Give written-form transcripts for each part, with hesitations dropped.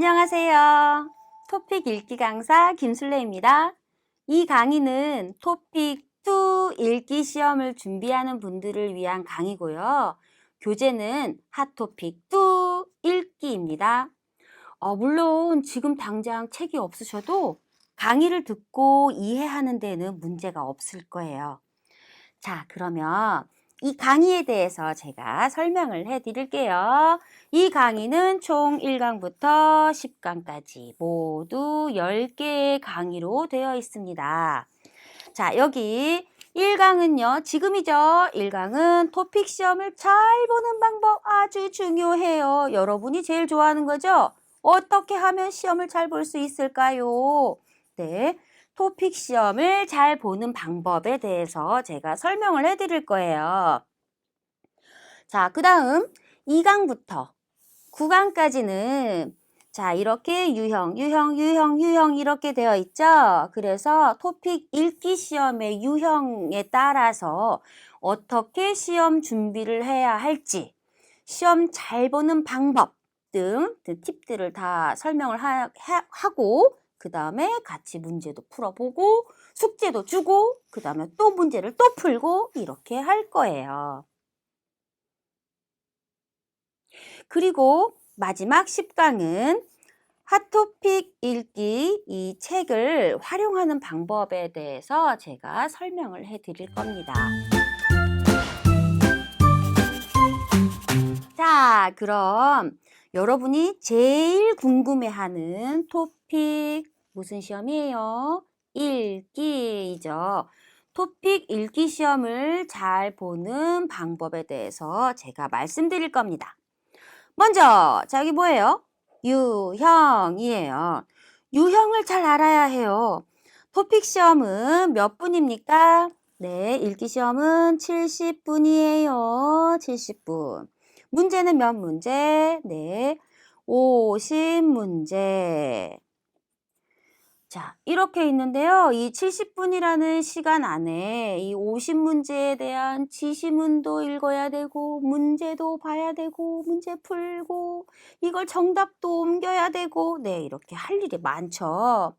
안녕하세요. 토픽 읽기 강사 김술래입니다. 이 강의는 토픽 2 읽기 시험을 준비하는 분들을 위한 강의고요. 교재는 핫토픽 2 읽기입니다. 물론 지금 당장 책이 없으셔도 강의를 듣고 이해하는 데는 문제가 없을 거예요. 자, 그러면 이 강의에 대해서 제가 설명을 해 드릴게요. 이 강의는 총 1강부터 10강까지 모두 10개의 강의로 되어 있습니다. 자, 여기 1강은요, 지금이죠. 1강은 토픽 시험을 잘 보는 방법 아주 중요해요. 여러분이 제일 좋아하는 거죠? 어떻게 하면 시험을 잘 볼 수 있을까요? 네. 토픽 시험을 잘 보는 방법에 대해서 제가 설명을 해 드릴 거예요. 자, 그 다음 2강부터 9강까지는 자, 이렇게 유형 이렇게 되어 있죠? 그래서 토픽 읽기 시험의 유형에 따라서 어떻게 시험 준비를 해야 할지, 시험 잘 보는 방법 등 팁들을 다 설명을 하고 그 다음에 같이 문제도 풀어보고 숙제도 주고 그 다음에 또 문제를 또 풀고 이렇게 할 거예요. 그리고 마지막 10강은 핫토픽 읽기 이 책을 활용하는 방법에 대해서 제가 설명을 해 드릴 겁니다. 자, 그럼 여러분이 제일 궁금해하는 토픽 무슨 시험이에요? 읽기이죠. 토픽 읽기 시험을 잘 보는 방법에 대해서 제가 말씀드릴 겁니다. 먼저 자, 여기 뭐예요? 유형이에요. 유형을 잘 알아야 해요. 토픽 시험은 몇 분입니까? 네, 읽기 시험은 70분이에요. 70분. 문제는 몇 문제? 네, 50문제. 자, 이렇게 있는데요. 이 70분이라는 시간 안에 이 50문제에 대한 지시문도 읽어야 되고, 문제도 봐야 되고, 문제 풀고, 이걸 정답도 옮겨야 되고, 네, 이렇게 할 일이 많죠.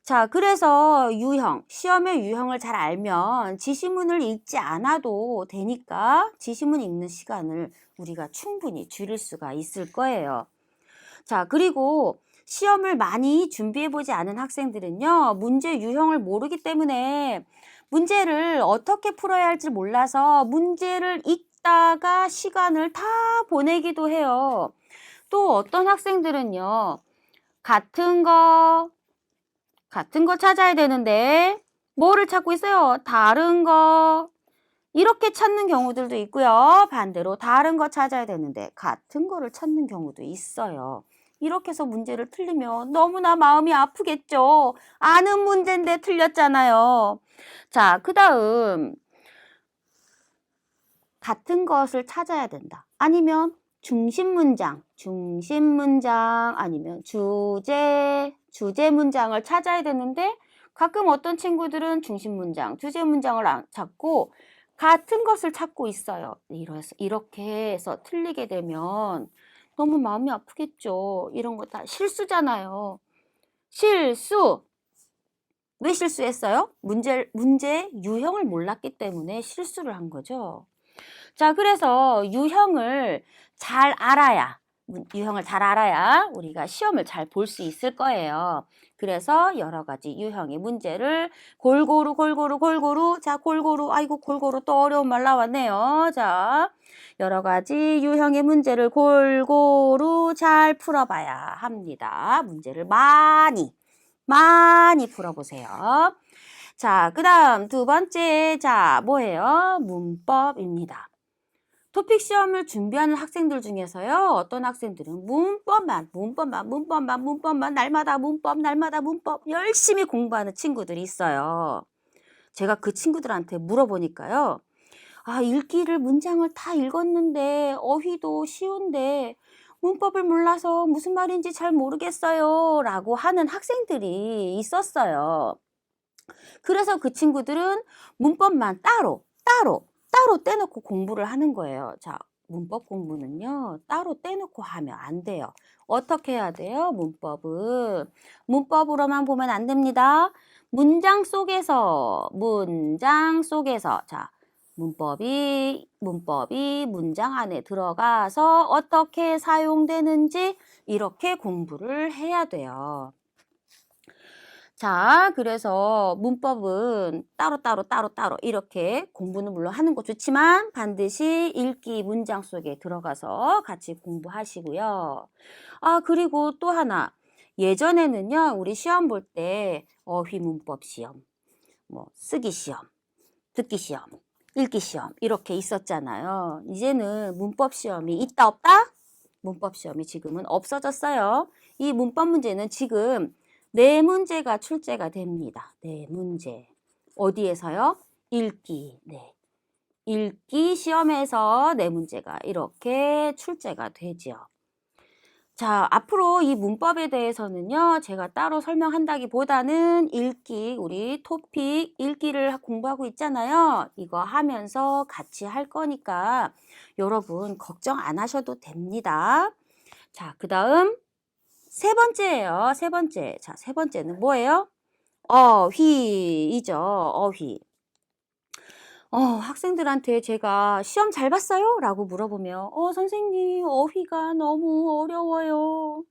자, 그래서 유형, 시험의 유형을 잘 알면 지시문을 읽지 않아도 되니까 지시문 읽는 시간을 우리가 충분히 줄일 수가 있을 거예요. 자, 그리고 시험을 많이 준비해보지 않은 학생들은요, 문제 유형을 모르기 때문에 문제를 어떻게 풀어야 할지 몰라서 문제를 읽다가 시간을 다 보내기도 해요. 또 어떤 학생들은요, 같은 거 찾아야 되는데, 뭐를 찾고 있어요? 다른 거. 이렇게 찾는 경우들도 있고요. 반대로 다른 거 찾아야 되는데, 같은 거를 찾는 경우도 있어요. 이렇게 해서 문제를 틀리면 너무나 마음이 아프겠죠. 아는 문제인데 틀렸잖아요. 자, 그 다음 같은 것을 찾아야 된다. 아니면 중심 문장 아니면 주제 문장을 찾아야 되는데 가끔 어떤 친구들은 중심 문장, 주제 문장을 안 찾고 같은 것을 찾고 있어요. 이렇게 해서 틀리게 되면 너무 마음이 아프겠죠. 이런 거 다 실수잖아요. 실수. 왜 실수했어요? 문제 유형을 몰랐기 때문에 실수를 한 거죠. 자, 그래서 유형을 잘 알아야 우리가 시험을 잘 볼 수 있을 거예요. 그래서 여러 가지 유형의 문제를 골고루 아이고 골고루 또 어려운 말 나왔네요. 자, 여러 가지 유형의 문제를 골고루 잘 풀어봐야 합니다. 문제를 많이 풀어보세요. 자, 그 다음 두 번째, 자, 뭐예요? 문법입니다. 토픽 시험을 준비하는 학생들 중에서요, 어떤 학생들은 문법만, 날마다 문법 열심히 공부하는 친구들이 있어요. 제가 그 친구들한테 물어보니까요, 읽기를 문장을 다 읽었는데, 어휘도 쉬운데, 문법을 몰라서 무슨 말인지 잘 모르겠어요. 라고 하는 학생들이 있었어요. 그래서 그 친구들은 문법만 따로 떼놓고 공부를 하는 거예요. 자, 문법 공부는요, 따로 떼놓고 하면 안 돼요. 어떻게 해야 돼요? 문법으로만 보면 안 됩니다. 문장 속에서, 자, 문법이 문장 안에 들어가서 어떻게 사용되는지 이렇게 공부를 해야 돼요. 자, 그래서 문법은 따로 이렇게 공부는 물론 하는 거 좋지만 반드시 읽기 문장 속에 들어가서 같이 공부하시고요. 아, 그리고 또 하나. 예전에는요, 우리 시험 볼 때 어휘 문법 시험, 뭐 쓰기 시험, 듣기 시험, 읽기 시험 이렇게 있었잖아요. 이제는 문법 시험이 있다 없다? 문법 시험이 지금은 없어졌어요. 이 문법 문제는 지금 4문제가 출제가 됩니다. 4문제. 어디에서요? 읽기. 네. 읽기 시험에서 4문제가 이렇게 출제가 되죠. 자, 앞으로 이 문법에 대해서는요, 제가 따로 설명한다기보다는 읽기, 우리 토픽 읽기를 공부하고 있잖아요. 이거 하면서 같이 할 거니까 여러분 걱정 안 하셔도 됩니다. 자, 그 다음 세 번째예요. 세 번째. 자, 세 번째는 뭐예요? 어휘이죠. 어휘. 학생들한테 제가 시험 잘 봤어요? 라고 물어보면, 선생님, 어휘가 너무 어려워요.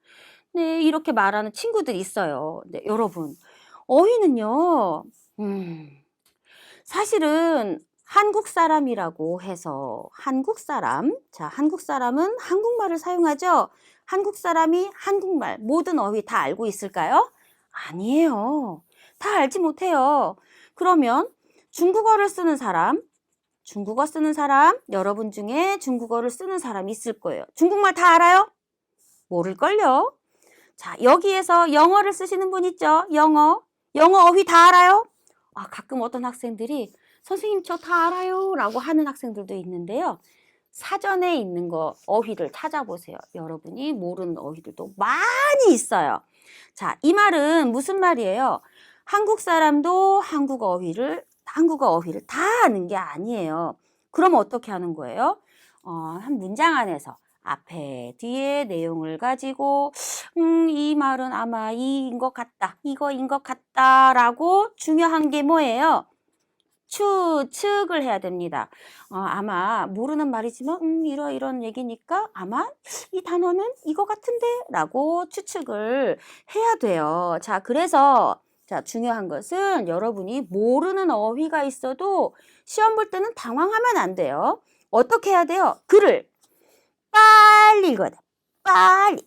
네, 이렇게 말하는 친구들이 있어요. 네, 여러분, 어휘는요, 사실은 한국 사람이라고 해서, 한국 사람은 한국말을 사용하죠? 한국 사람이 한국말, 모든 어휘 다 알고 있을까요? 아니에요. 다 알지 못해요. 그러면 중국어를 쓰는 사람, 여러분 중에 중국어를 쓰는 사람이 있을 거예요. 중국말 다 알아요? 모를걸요? 자, 여기에서 영어를 쓰시는 분 있죠? 영어 어휘 다 알아요? 아, 가끔 어떤 학생들이 선생님 저 다 알아요 라고 하는 학생들도 있는데요. 사전에 있는 거 어휘를 찾아보세요. 여러분이 모르는 어휘들도 많이 있어요. 자, 이 말은 무슨 말이에요? 한국 사람도 한국어 어휘를 다 아는 게 아니에요. 그럼 어떻게 하는 거예요? 한 문장 안에서 앞에 뒤에 내용을 가지고 이 말은 아마 이인 것 같다, 이거인 것 같다라고 중요한 게 뭐예요? 추측을 해야 됩니다. 아마 모르는 말이지만 이런 얘기니까 아마 이 단어는 이거 같은데 라고 추측을 해야 돼요. 자, 그래서 자, 중요한 것은 여러분이 모르는 어휘가 있어도 시험 볼 때는 당황하면 안 돼요. 어떻게 해야 돼요? 글을 빨리 읽어야 돼. 빨리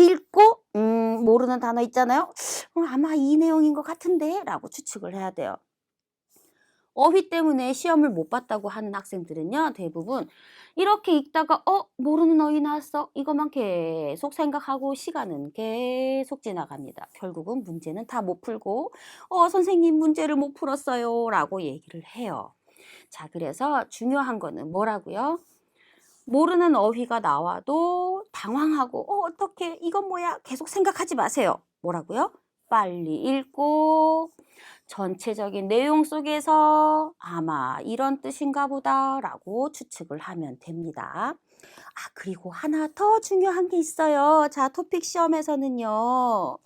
읽고 모르는 단어 있잖아요. 아마 이 내용인 것 같은데 라고 추측을 해야 돼요. 어휘 때문에 시험을 못 봤다고 하는 학생들은요, 대부분 이렇게 읽다가 모르는 어휘 나왔어. 이것만 계속 생각하고 시간은 계속 지나갑니다. 결국은 문제는 다 못 풀고 선생님 문제를 못 풀었어요 라고 얘기를 해요. 자, 그래서 중요한 거는 뭐라고요? 모르는 어휘가 나와도 당황하고 어떡해 이건 뭐야 계속 생각하지 마세요. 뭐라고요? 빨리 읽고 전체적인 내용 속에서 아마 이런 뜻인가 보다 라고 추측을 하면 됩니다. 아, 그리고 하나 더 중요한 게 있어요. 자, 토픽 시험에서는요.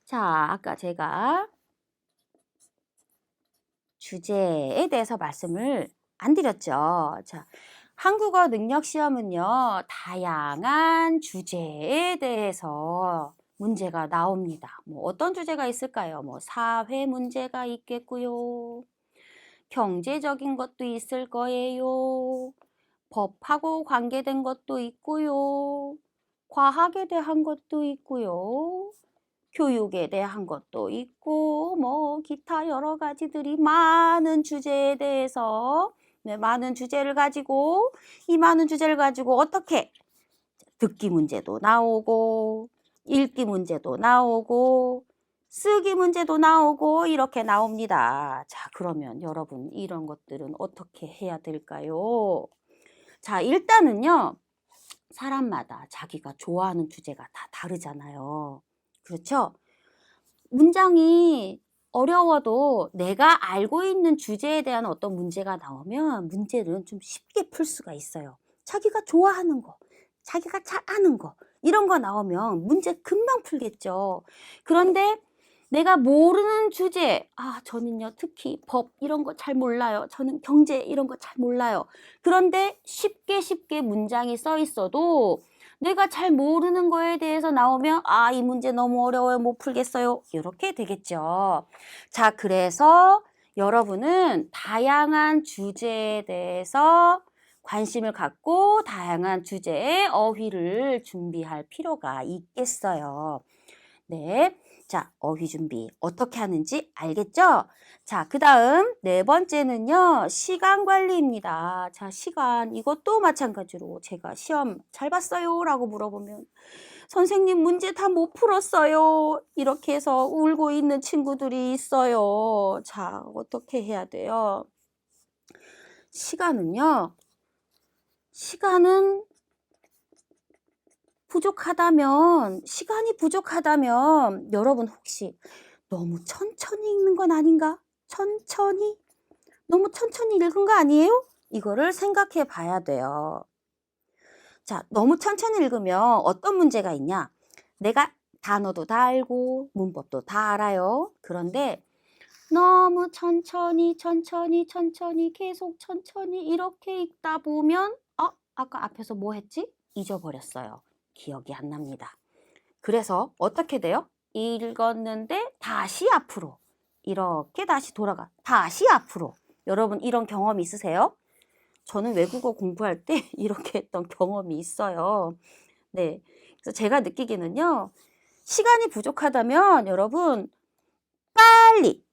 자, 아까 제가 주제에 대해서 말씀을 안 드렸죠. 자, 한국어 능력 시험은요, 다양한 주제에 대해서 문제가 나옵니다. 뭐 어떤 주제가 있을까요? 뭐 사회 문제가 있겠고요. 경제적인 것도 있을 거예요. 법하고 관계된 것도 있고요. 과학에 대한 것도 있고요. 교육에 대한 것도 있고 뭐 기타 여러 가지들이 많은 주제에 대해서 많은 주제를 가지고 이 많은 주제를 가지고 어떻게 듣기 문제도 나오고 읽기 문제도 나오고 쓰기 문제도 나오고 이렇게 나옵니다. 자, 그러면 여러분 이런 것들은 어떻게 해야 될까요? 자, 일단은요. 사람마다 자기가 좋아하는 주제가 다 다르잖아요. 그렇죠? 문장이 어려워도 내가 알고 있는 주제에 대한 어떤 문제가 나오면 문제는 좀 쉽게 풀 수가 있어요. 자기가 좋아하는 거, 자기가 잘 아는 거, 이런 거 나오면 문제 금방 풀겠죠. 그런데 내가 모르는 주제, 저는요, 특히 법 이런 거 잘 몰라요. 저는 경제 이런 거 잘 몰라요. 그런데 쉽게 문장이 써 있어도 내가 잘 모르는 거에 대해서 나오면 이 문제 너무 어려워요. 못 풀겠어요. 이렇게 되겠죠. 자, 그래서 여러분은 다양한 주제에 대해서 관심을 갖고 다양한 주제의 어휘를 준비할 필요가 있겠어요. 네. 자, 어휘 준비 어떻게 하는지 알겠죠? 자, 그 다음 네 번째는요, 시간 관리입니다. 자, 시간, 이것도 마찬가지로 제가 시험 잘 봤어요? 라고 물어보면, 선생님 문제 다 못 풀었어요. 이렇게 해서 울고 있는 친구들이 있어요. 자, 어떻게 해야 돼요? 시간은 시간이 부족하다면 여러분 혹시 너무 천천히 읽는 건 아닌가? 너무 천천히 읽은 거 아니에요? 이거를 생각해 봐야 돼요. 자, 너무 천천히 읽으면 어떤 문제가 있냐? 내가 단어도 다 알고 문법도 다 알아요. 그런데 너무 천천히 계속 천천히 이렇게 읽다 보면 아까 앞에서 뭐 했지? 잊어버렸어요. 기억이 안 납니다. 그래서 어떻게 돼요? 읽었는데 다시 앞으로 이렇게 다시 돌아가. 다시 앞으로. 여러분 이런 경험 있으세요? 저는 외국어 공부할 때 이렇게 했던 경험이 있어요. 네. 그래서 제가 느끼기는요. 시간이 부족하다면 여러분 빨리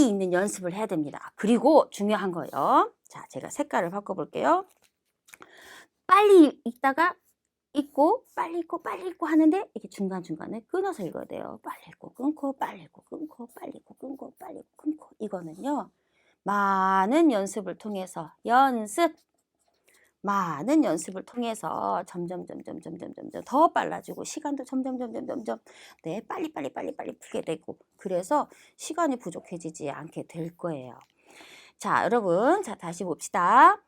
읽는 연습을 해야 됩니다. 그리고 중요한 거예요. 자, 제가 색깔을 바꿔볼게요. 빨리 읽다가 빨리 읽고 하는데 이게 중간중간에 끊어서 읽어야 돼요. 빨리 읽고 끊고, 빨리 읽고 끊고, 빨리 읽고 끊고, 빨리 읽고 끊고. 이거는요, 많은 연습을 통해서 많은 연습을 통해서 점점 더 빨라지고 시간도 점점 네, 빨리 풀게 되고 그래서 시간이 부족해지지 않게 될 거예요. 자, 여러분, 자, 다시 봅시다.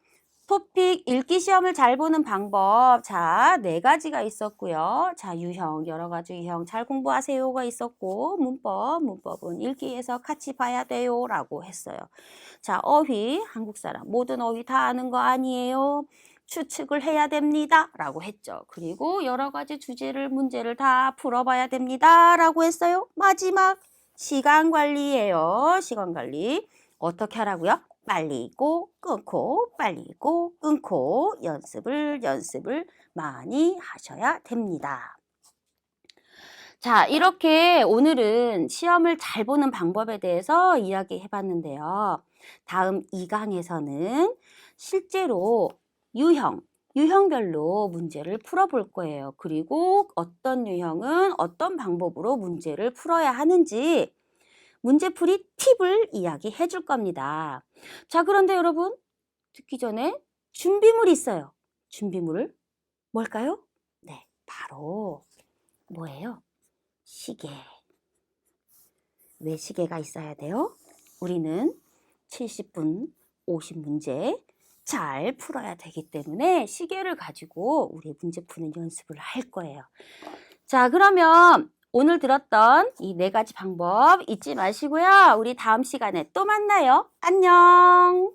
토픽 읽기 시험을 잘 보는 방법. 자, 4가지가 있었고요. 자, 유형, 여러 가지 유형 잘 공부하세요가 있었고, 문법은 읽기에서 같이 봐야 돼요. 라고 했어요. 자, 어휘, 한국 사람, 모든 어휘 다 아는 거 아니에요. 추측을 해야 됩니다. 라고 했죠. 그리고 여러 가지 문제를 다 풀어봐야 됩니다. 라고 했어요. 마지막, 시간 관리예요. 시간 관리. 어떻게 하라고요? 빨리 읽고 끊고 빨리 읽고 끊고 연습을 많이 하셔야 됩니다. 자, 이렇게 오늘은 시험을 잘 보는 방법에 대해서 이야기해 봤는데요. 다음 2강에서는 실제로 유형별로 문제를 풀어볼 거예요. 그리고 어떤 유형은 어떤 방법으로 문제를 풀어야 하는지 문제풀이 팁을 이야기해 줄 겁니다. 자, 그런데 여러분, 듣기 전에 준비물이 있어요. 준비물을 뭘까요? 네, 바로 뭐예요? 시계. 왜 시계가 있어야 돼요? 우리는 70분 50문제 잘 풀어야 되기 때문에 시계를 가지고 우리 문제 푸는 연습을 할 거예요. 자, 그러면 오늘 들었던 이 4가지 방법 잊지 마시고요. 우리 다음 시간에 또 만나요. 안녕.